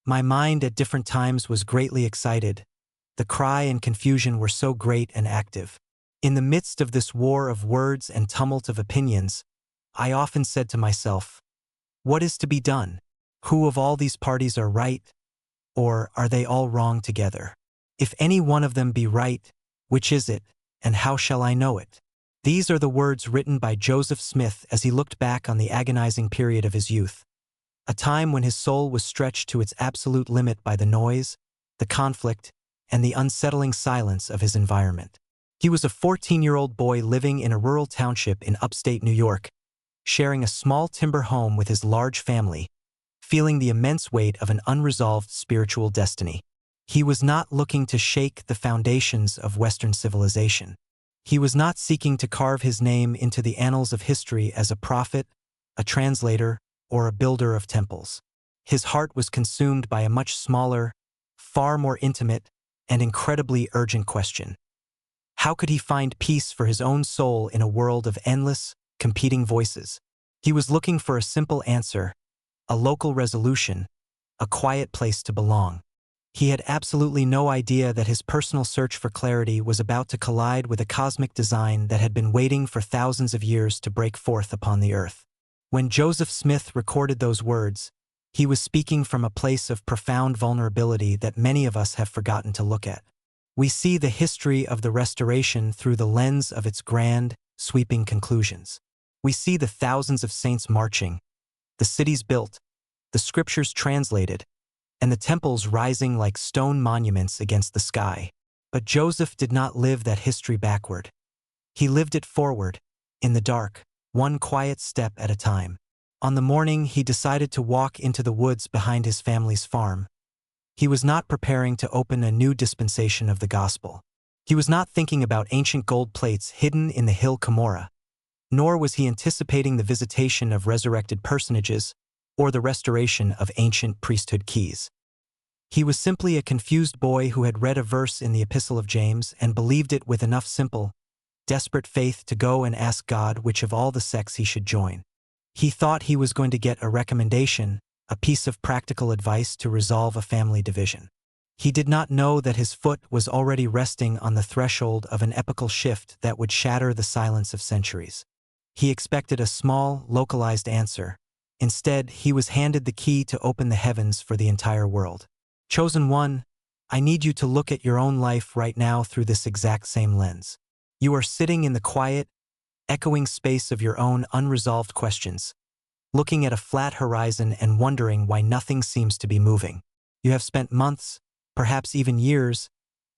My mind at different times was greatly excited. The cry and confusion were so great and active. In the midst of this war of words and tumult of opinions, I often said to myself, what is to be done? Who of all these parties are right, or are they all wrong together? If any one of them be right, which is it, and how shall I know it? These are the words written by Joseph Smith as he looked back on the agonizing period of his youth, a time when his soul was stretched to its absolute limit by the noise, the conflict, and the unsettling silence of his environment. He was a 14-year-old boy living in a rural township in upstate New York, sharing a small timber home with his large family, feeling the immense weight of an unresolved spiritual destiny. He was not looking to shake the foundations of Western civilization. He was not seeking to carve his name into the annals of history as a prophet, a translator, or a builder of temples. His heart was consumed by a much smaller, far more intimate, and incredibly urgent question. How could he find peace for his own soul in a world of endless, competing voices? He was looking for a simple answer, a local resolution, a quiet place to belong. He had absolutely no idea that his personal search for clarity was about to collide with a cosmic design that had been waiting for thousands of years to break forth upon the earth. When Joseph Smith recorded those words, he was speaking from a place of profound vulnerability that many of us have forgotten to look at. We see the history of the Restoration through the lens of its grand, sweeping conclusions. We see the thousands of saints marching, the cities built, the scriptures translated, and the temples rising like stone monuments against the sky. But Joseph did not live that history backward. He lived it forward, in the dark, one quiet step at a time. On the morning he decided to walk into the woods behind his family's farm, he was not preparing to open a new dispensation of the gospel. He was not thinking about ancient gold plates hidden in the hill Cumorah, nor was he anticipating the visitation of resurrected personages or the restoration of ancient priesthood keys. He was simply a confused boy who had read a verse in the Epistle of James and believed it with enough simple, desperate faith to go and ask God which of all the sects he should join. He thought he was going to get a recommendation, a piece of practical advice to resolve a family division. He did not know that his foot was already resting on the threshold of an epochal shift that would shatter the silence of centuries. He expected a small, localized answer. Instead, he was handed the key to open the heavens for the entire world. Chosen one, I need you to look at your own life right now through this exact same lens. You are sitting in the quiet, echoing space of your own unresolved questions, looking at a flat horizon and wondering why nothing seems to be moving. You have spent months, perhaps even years,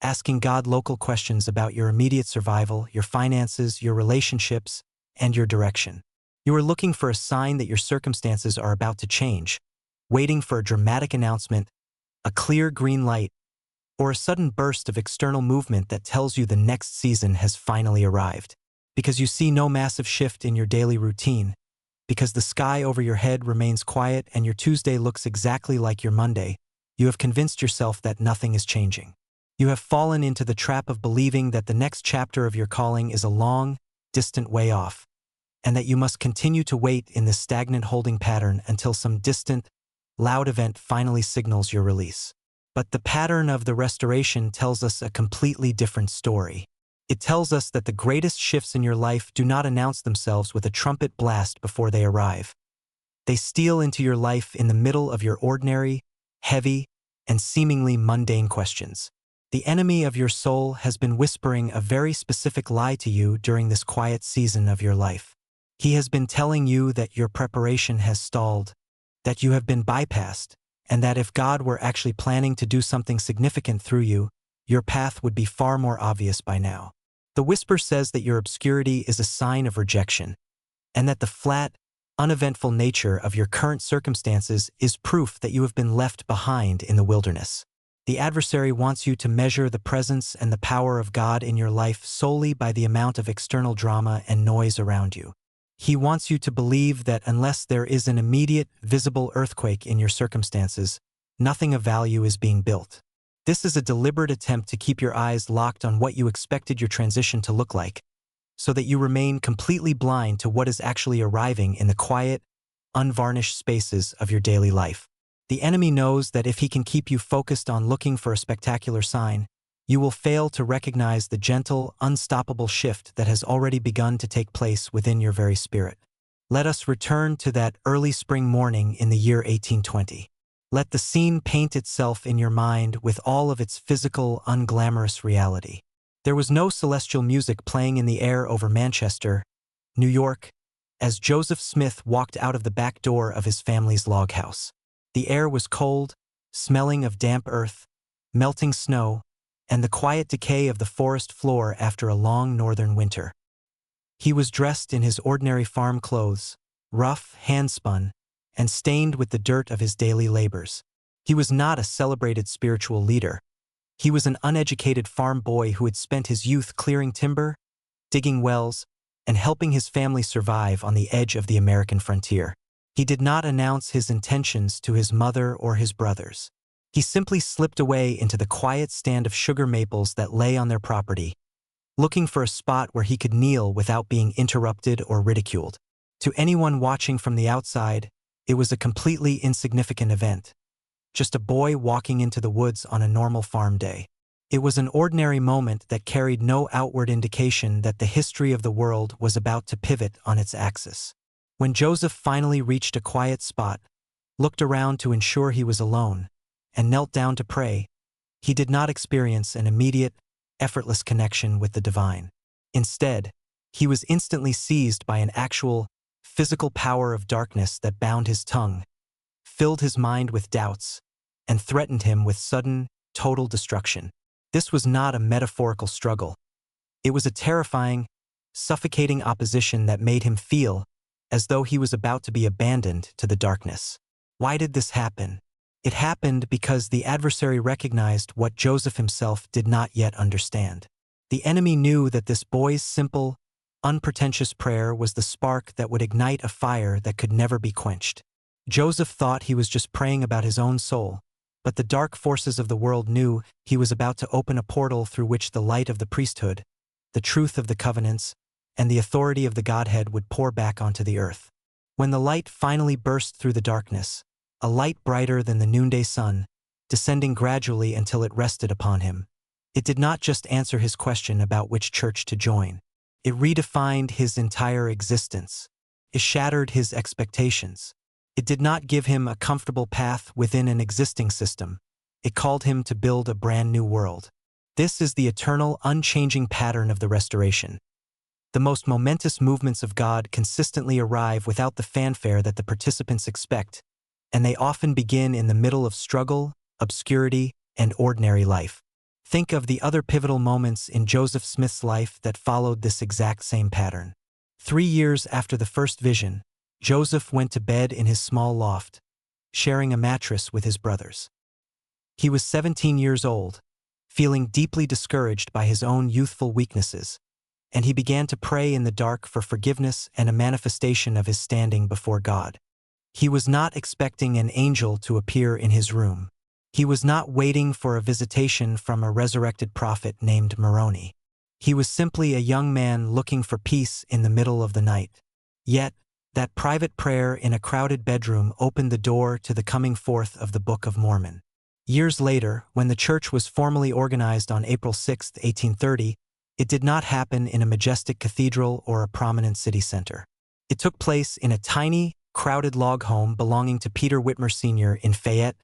asking God local questions about your immediate survival, your finances, your relationships, and your direction. You are looking for a sign that your circumstances are about to change, waiting for a dramatic announcement, a clear green light, or a sudden burst of external movement that tells you the next season has finally arrived. Because you see no massive shift in your daily routine, because the sky over your head remains quiet and your Tuesday looks exactly like your Monday, you have convinced yourself that nothing is changing. You have fallen into the trap of believing that the next chapter of your calling is a long, distant way off, and that you must continue to wait in this stagnant holding pattern until some distant, loud event finally signals your release. But the pattern of the Restoration tells us a completely different story. It tells us that the greatest shifts in your life do not announce themselves with a trumpet blast before they arrive. They steal into your life in the middle of your ordinary, heavy, and seemingly mundane questions. The enemy of your soul has been whispering a very specific lie to you during this quiet season of your life. He has been telling you that your preparation has stalled, that you have been bypassed, and that if God were actually planning to do something significant through you, your path would be far more obvious by now. The whisper says that your obscurity is a sign of rejection, and that the flat, uneventful nature of your current circumstances is proof that you have been left behind in the wilderness. The adversary wants you to measure the presence and the power of God in your life solely by the amount of external drama and noise around you. He wants you to believe that unless there is an immediate, visible earthquake in your circumstances, nothing of value is being built. This is a deliberate attempt to keep your eyes locked on what you expected your transition to look like, so that you remain completely blind to what is actually arriving in the quiet, unvarnished spaces of your daily life. The enemy knows that if he can keep you focused on looking for a spectacular sign, you will fail to recognize the gentle, unstoppable shift that has already begun to take place within your very spirit. Let us return to that early spring morning in the year 1820. Let the scene paint itself in your mind with all of its physical, unglamorous reality. There was no celestial music playing in the air over Manchester, New York, as Joseph Smith walked out of the back door of his family's log house. The air was cold, smelling of damp earth, melting snow, and the quiet decay of the forest floor after a long northern winter. He was dressed in his ordinary farm clothes, rough, hand-spun, and stained with the dirt of his daily labors. He was not a celebrated spiritual leader. He was an uneducated farm boy who had spent his youth clearing timber, digging wells, and helping his family survive on the edge of the American frontier. He did not announce his intentions to his mother or his brothers. He simply slipped away into the quiet stand of sugar maples that lay on their property, looking for a spot where he could kneel without being interrupted or ridiculed. To anyone watching from the outside, it was a completely insignificant event. Just a boy walking into the woods on a normal farm day. It was an ordinary moment that carried no outward indication that the history of the world was about to pivot on its axis. When Joseph finally reached a quiet spot, looked around to ensure he was alone, and knelt down to pray, he did not experience an immediate, effortless connection with the divine. Instead, he was instantly seized by an actual, physical power of darkness that bound his tongue, filled his mind with doubts, and threatened him with sudden, total destruction. This was not a metaphorical struggle. It was a terrifying, suffocating opposition that made him feel as though he was about to be abandoned to the darkness. Why did this happen? It happened because the adversary recognized what Joseph himself did not yet understand. The enemy knew that this boy's simple, unpretentious prayer was the spark that would ignite a fire that could never be quenched. Joseph thought he was just praying about his own soul, but the dark forces of the world knew he was about to open a portal through which the light of the priesthood, the truth of the covenants, and the authority of the Godhead would pour back onto the earth. When the light finally burst through the darkness, a light brighter than the noonday sun, descending gradually until it rested upon him, it did not just answer his question about which church to join. It redefined his entire existence. It shattered his expectations. It did not give him a comfortable path within an existing system. It called him to build a brand new world. This is the eternal, unchanging pattern of the restoration. The most momentous movements of God consistently arrive without the fanfare that the participants expect, and they often begin in the middle of struggle, obscurity, and ordinary life. Think of the other pivotal moments in Joseph Smith's life that followed this exact same pattern. 3 years after the first vision, Joseph went to bed in his small loft, sharing a mattress with his brothers. He was 17 years old, feeling deeply discouraged by his own youthful weaknesses, and he began to pray in the dark for forgiveness and a manifestation of his standing before God. He was not expecting an angel to appear in his room. He was not waiting for a visitation from a resurrected prophet named Moroni. He was simply a young man looking for peace in the middle of the night. Yet, that private prayer in a crowded bedroom opened the door to the coming forth of the Book of Mormon. Years later, when the church was formally organized on April 6, 1830, it did not happen in a majestic cathedral or a prominent city center. It took place in a tiny, crowded log home belonging to Peter Whitmer Sr. in Fayette,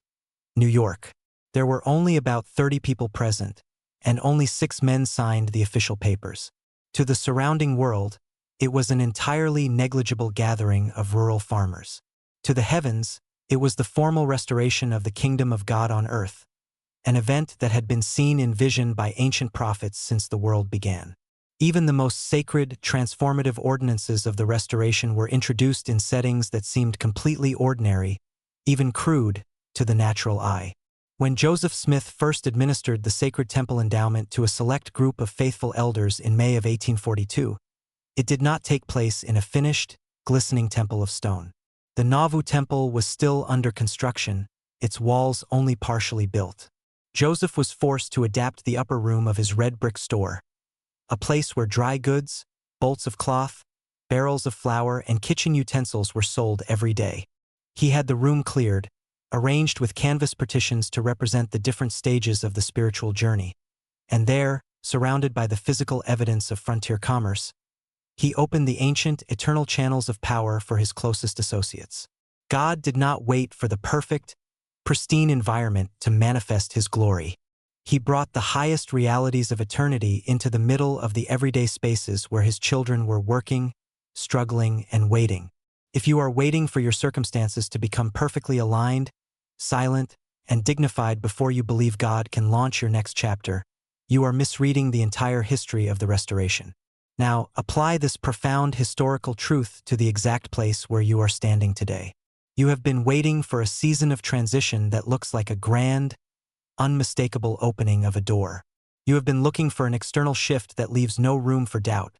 New York. There were only about 30 people present, and only 6 men signed the official papers. To the surrounding world, it was an entirely negligible gathering of rural farmers. To the heavens, it was the formal restoration of the kingdom of God on earth, an event that had been seen in vision by ancient prophets since the world began. Even the most sacred, transformative ordinances of the restoration were introduced in settings that seemed completely ordinary, even crude, to the natural eye. When Joseph Smith first administered the sacred temple endowment to a select group of faithful elders in May of 1842, it did not take place in a finished, glistening temple of stone. The Nauvoo Temple was still under construction, its walls only partially built. Joseph was forced to adapt the upper room of his red brick store, a place where dry goods, bolts of cloth, barrels of flour, and kitchen utensils were sold every day. He had the room cleared, arranged with canvas partitions to represent the different stages of the spiritual journey. And there, surrounded by the physical evidence of frontier commerce, he opened the ancient, eternal channels of power for his closest associates. God did not wait for the perfect, pristine environment to manifest his glory. He brought the highest realities of eternity into the middle of the everyday spaces where his children were working, struggling, and waiting. If you are waiting for your circumstances to become perfectly aligned, silent, and dignified before you believe God can launch your next chapter, you are misreading the entire history of the restoration. Now, apply this profound historical truth to the exact place where you are standing today. You have been waiting for a season of transition that looks like a grand, unmistakable opening of a door. You have been looking for an external shift that leaves no room for doubt.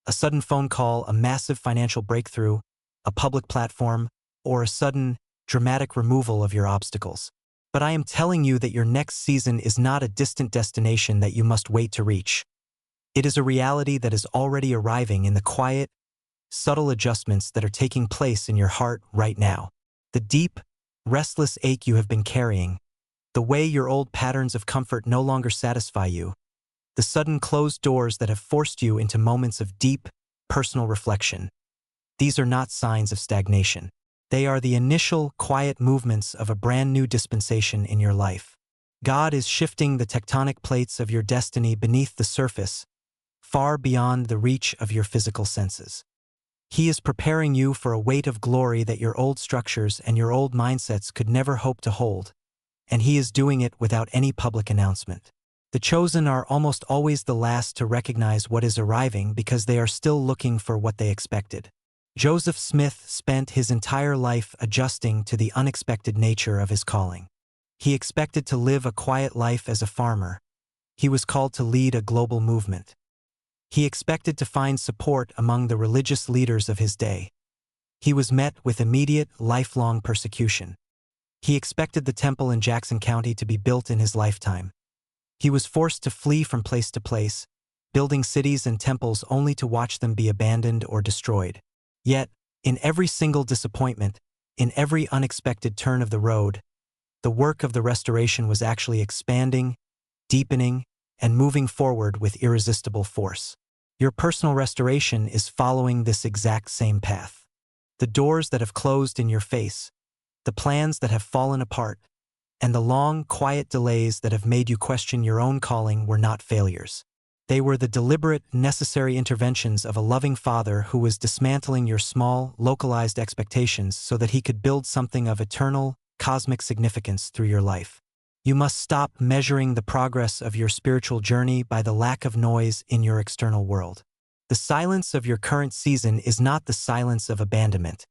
A sudden phone call, a massive financial breakthrough, a public platform, or a sudden, dramatic removal of your obstacles. But I am telling you that your next season is not a distant destination that you must wait to reach. It is a reality that is already arriving in the quiet, subtle adjustments that are taking place in your heart right now. The deep, restless ache you have been carrying, the way your old patterns of comfort no longer satisfy you, the sudden closed doors that have forced you into moments of deep, personal reflection. These are not signs of stagnation. They are the initial, quiet movements of a brand new dispensation in your life. God is shifting the tectonic plates of your destiny beneath the surface, far beyond the reach of your physical senses. He is preparing you for a weight of glory that your old structures and your old mindsets could never hope to hold, and he is doing it without any public announcement. The chosen are almost always the last to recognize what is arriving because they are still looking for what they expected. Joseph Smith spent his entire life adjusting to the unexpected nature of his calling. He expected to live a quiet life as a farmer. He was called to lead a global movement. He expected to find support among the religious leaders of his day. He was met with immediate, lifelong persecution. He expected the temple in Jackson County to be built in his lifetime. He was forced to flee from place to place, building cities and temples only to watch them be abandoned or destroyed. Yet, in every single disappointment, in every unexpected turn of the road, the work of the restoration was actually expanding, deepening, and moving forward with irresistible force. Your personal restoration is following this exact same path. The doors that have closed in your face, the plans that have fallen apart, and the long, quiet delays that have made you question your own calling were not failures. They were the deliberate, necessary interventions of a loving Father who was dismantling your small, localized expectations so that he could build something of eternal, cosmic significance through your life. You must stop measuring the progress of your spiritual journey by the lack of noise in your external world. The silence of your current season is not the silence of abandonment.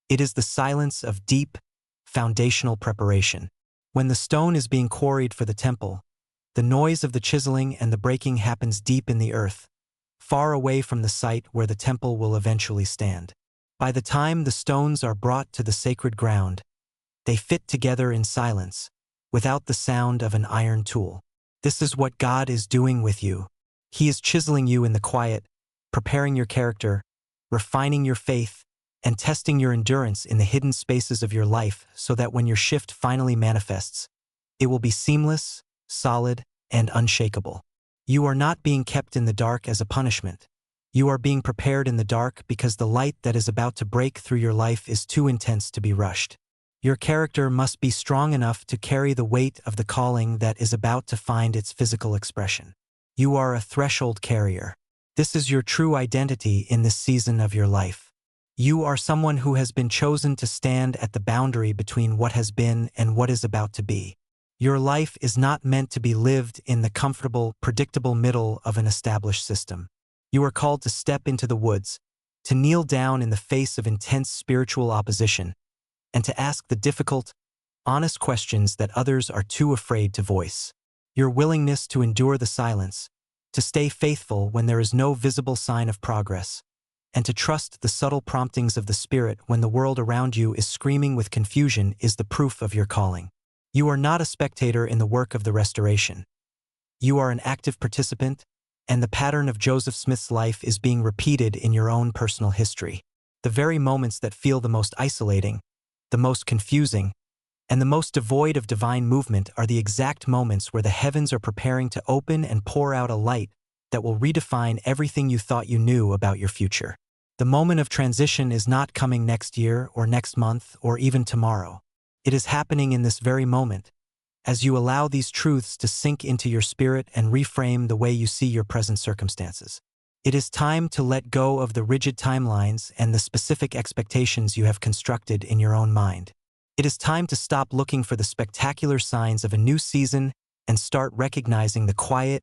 It is the silence of deep, foundational preparation. When the stone is being quarried for the temple, the noise of the chiseling and the breaking happens deep in the earth, far away from the site where the temple will eventually stand. By the time the stones are brought to the sacred ground, they fit together in silence, without the sound of an iron tool. This is what God is doing with you. He is chiseling you in the quiet, preparing your character, refining your faith, and testing your endurance in the hidden spaces of your life so that when your shift finally manifests, it will be seamless, solid, and unshakable. You are not being kept in the dark as a punishment. You are being prepared in the dark because the light that is about to break through your life is too intense to be rushed. Your character must be strong enough to carry the weight of the calling that is about to find its physical expression. You are a threshold carrier. This is your true identity in this season of your life. You are someone who has been chosen to stand at the boundary between what has been and what is about to be. Your life is not meant to be lived in the comfortable, predictable middle of an established system. You are called to step into the woods, to kneel down in the face of intense spiritual opposition, and to ask the difficult, honest questions that others are too afraid to voice. Your willingness to endure the silence, to stay faithful when there is no visible sign of progress, and to trust the subtle promptings of the Spirit when the world around you is screaming with confusion is the proof of your calling. You are not a spectator in the work of the restoration. You are an active participant, and the pattern of Joseph Smith's life is being repeated in your own personal history. The very moments that feel the most isolating, the most confusing, And the most devoid of divine movement are the exact moments where the heavens are preparing to open and pour out a light that will redefine everything you thought you knew about your future. The moment of transition is not coming next year or next month or even tomorrow. It is happening in this very moment, as you allow these truths to sink into your spirit and reframe the way you see your present circumstances. It is time to let go of the rigid timelines and the specific expectations you have constructed in your own mind. It is time to stop looking for the spectacular signs of a new season and start recognizing the quiet,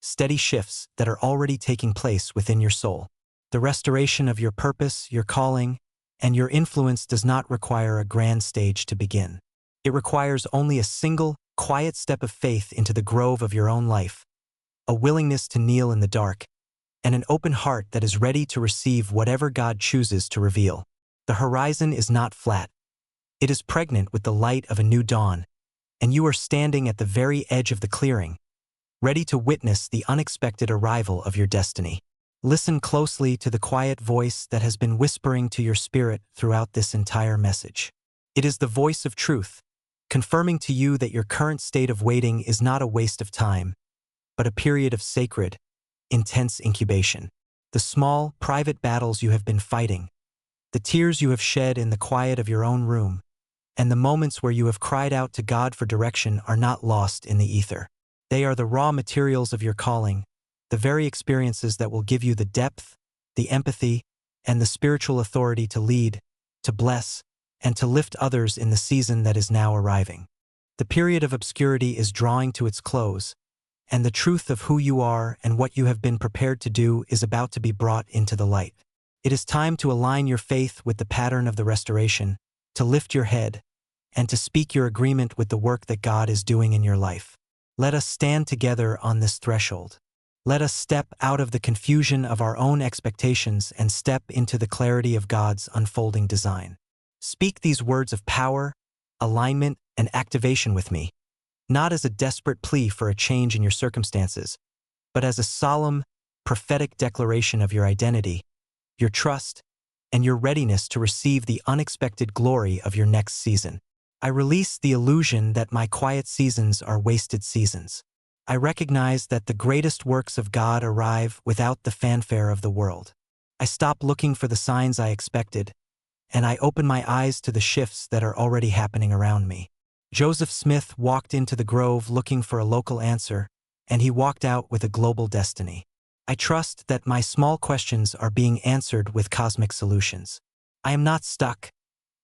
steady shifts that are already taking place within your soul. The restoration of your purpose, your calling, and your influence does not require a grand stage to begin. It requires only a single, quiet step of faith into the grove of your own life, a willingness to kneel in the dark, and an open heart that is ready to receive whatever God chooses to reveal. The horizon is not flat. It is pregnant with the light of a new dawn, and you are standing at the very edge of the clearing, ready to witness the unexpected arrival of your destiny. Listen closely to the quiet voice that has been whispering to your spirit throughout this entire message. It is the voice of truth, confirming to you that your current state of waiting is not a waste of time, but a period of sacred, intense incubation. The small, private battles you have been fighting, the tears you have shed in the quiet of your own room, and the moments where you have cried out to God for direction are not lost in the ether. They are the raw materials of your calling, the very experiences that will give you the depth, the empathy, and the spiritual authority to lead, to bless, and to lift others in the season that is now arriving. The period of obscurity is drawing to its close, and the truth of who you are and what you have been prepared to do is about to be brought into the light. It is time to align your faith with the pattern of the restoration, to lift your head, and to speak your agreement with the work that God is doing in your life. Let us stand together on this threshold. Let us step out of the confusion of our own expectations and step into the clarity of God's unfolding design. Speak these words of power, alignment, and activation with me, not as a desperate plea for a change in your circumstances, but as a solemn, prophetic declaration of your identity, your trust, and your readiness to receive the unexpected glory of your next season. I release the illusion that my quiet seasons are wasted seasons. I recognize that the greatest works of God arrive without the fanfare of the world. I stop looking for the signs I expected, and I open my eyes to the shifts that are already happening around me. Joseph Smith walked into the grove looking for a local answer, and he walked out with a global destiny. I trust that my small questions are being answered with cosmic solutions. I am not stuck.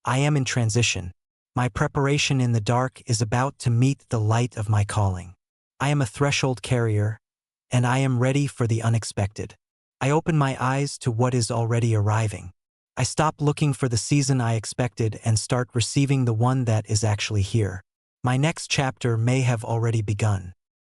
I am in transition. My preparation in the dark is about to meet the light of my calling. I am a threshold carrier, and I am ready for the unexpected. I open my eyes to what is already arriving. I stop looking for the season I expected and start receiving the one that is actually here. My next chapter may have already begun.